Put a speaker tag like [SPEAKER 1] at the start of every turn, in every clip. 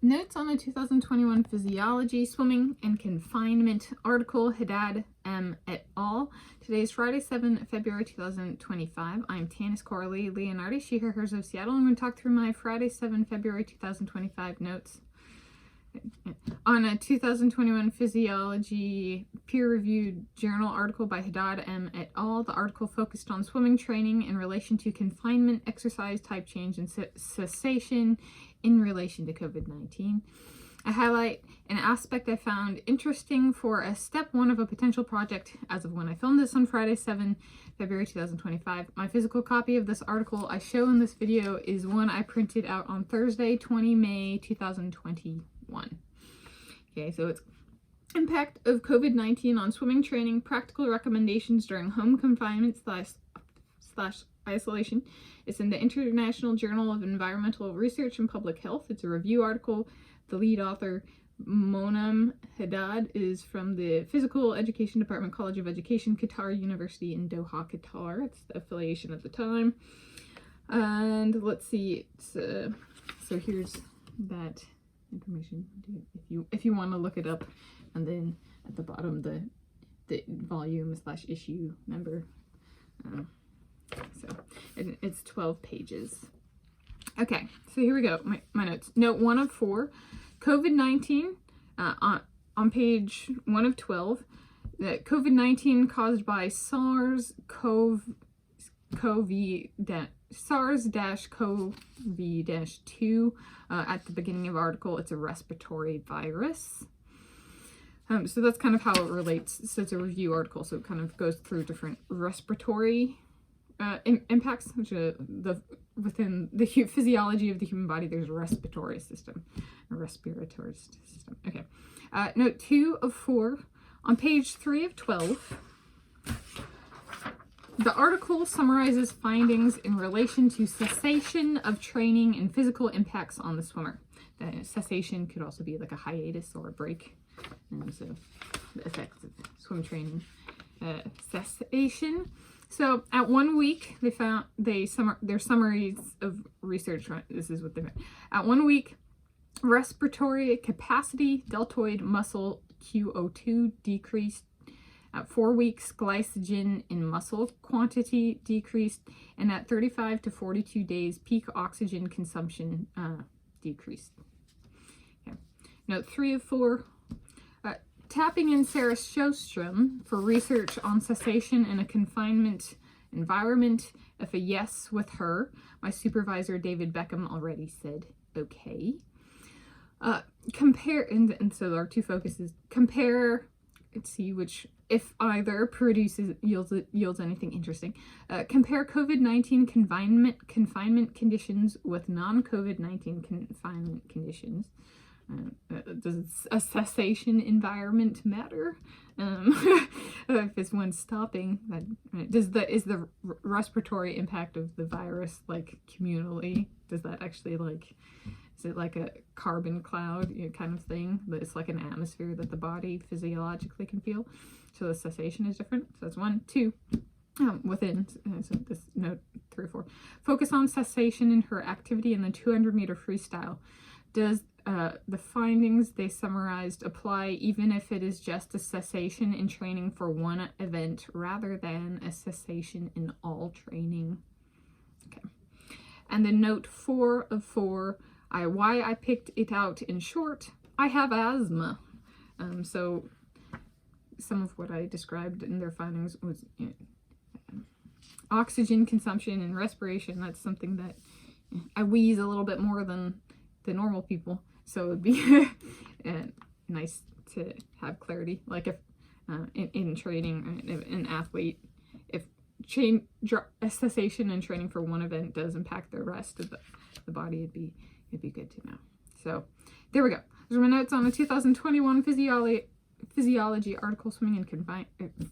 [SPEAKER 1] Notes on a 2021 Physiology, Swimming and Confinement article, Haddad M. et al. Today is Friday, 7 February 2025. I'm Tanis Coralee Leonhardi, she, her, hers of Seattle. I'm going to talk through my Friday, 7 February 2025 notes. On a 2021 Physiology peer-reviewed journal article by Haddad M. et al., the article focused on swimming training in relation to confinement, exercise type change, and cessation in relation to COVID-19. I highlight an aspect I found interesting for a step one of a potential project as of when I filmed this on Friday, 7 February 2025. My physical copy of this article I show in this video is one I printed out on Thursday, 20 May 2021. Okay, so it's impact of COVID-19 on swimming training, practical recommendations during home confinement slash isolation. It's in the International Journal of Environmental Research and Public Health. It's a review article. The lead author, Monam Haddad, is from the Physical Education Department, College of Education, Qatar University in Doha, Qatar. It's the affiliation at the time. And let's see, so here's that information if you want to look it up, and then at the bottom the volume slash issue number. So it's 12 pages. Okay, so here we go. My notes. Note 1 of 4. COVID-19 on page 1 of 12. That COVID-19 caused by SARS-CoV-2 at the beginning of the article. It's a respiratory virus. So that's kind of how it relates. So it's a review article, so it kind of goes through different respiratory impacts, which within the physiology of the human body, there's a respiratory system. Okay. Note 2 of 4. On page 3 of 12, the article summarizes findings in relation to cessation of training and physical impacts on the swimmer. The cessation could also be like a hiatus or a break. So the effects of swim training. Cessation. So at 1 week, their summaries of research. This is what they meant. At 1 week, respiratory capacity, deltoid muscle QO2 decreased. At 4 weeks, glycogen in muscle quantity decreased, and at 35 to 42 days, peak oxygen consumption decreased. Okay. Note 3 of 4. Tapping in Sarah Sjostrom for research on cessation in a confinement environment. If a yes with her, my supervisor David Beckham already said okay. Compare, and so there are 2 focuses. Compare, let's see which, if either yields anything interesting. Compare COVID-19 confinement conditions with non-COVID-19 confinement conditions. Does a cessation environment matter? If it's one stopping, is the respiratory impact of the virus like communally? Does that actually is it like a carbon cloud kind of thing? That it's like an atmosphere that the body physiologically can feel. So the cessation is different. So that's 1, 2. Within, so this note 3 or 4. Focus on cessation in her activity in the 200-meter freestyle. Does the findings they summarized apply even if it is just a cessation in training for one event rather than a cessation in all training? Okay. And then note 4 of 4, why I picked it out in short, I have asthma. So some of what I described in their findings was oxygen consumption and respiration. That's something that I wheeze a little bit more than the normal people, so it'd be nice to have clarity. Like if in training, an athlete, if a cessation in training for one event does impact the rest of the body, it'd be good to know. So there we go. Those are my notes on the 2021 Physiology article,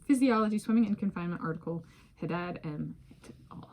[SPEAKER 1] Physiology Swimming and Confinement article, Haddad M. et al.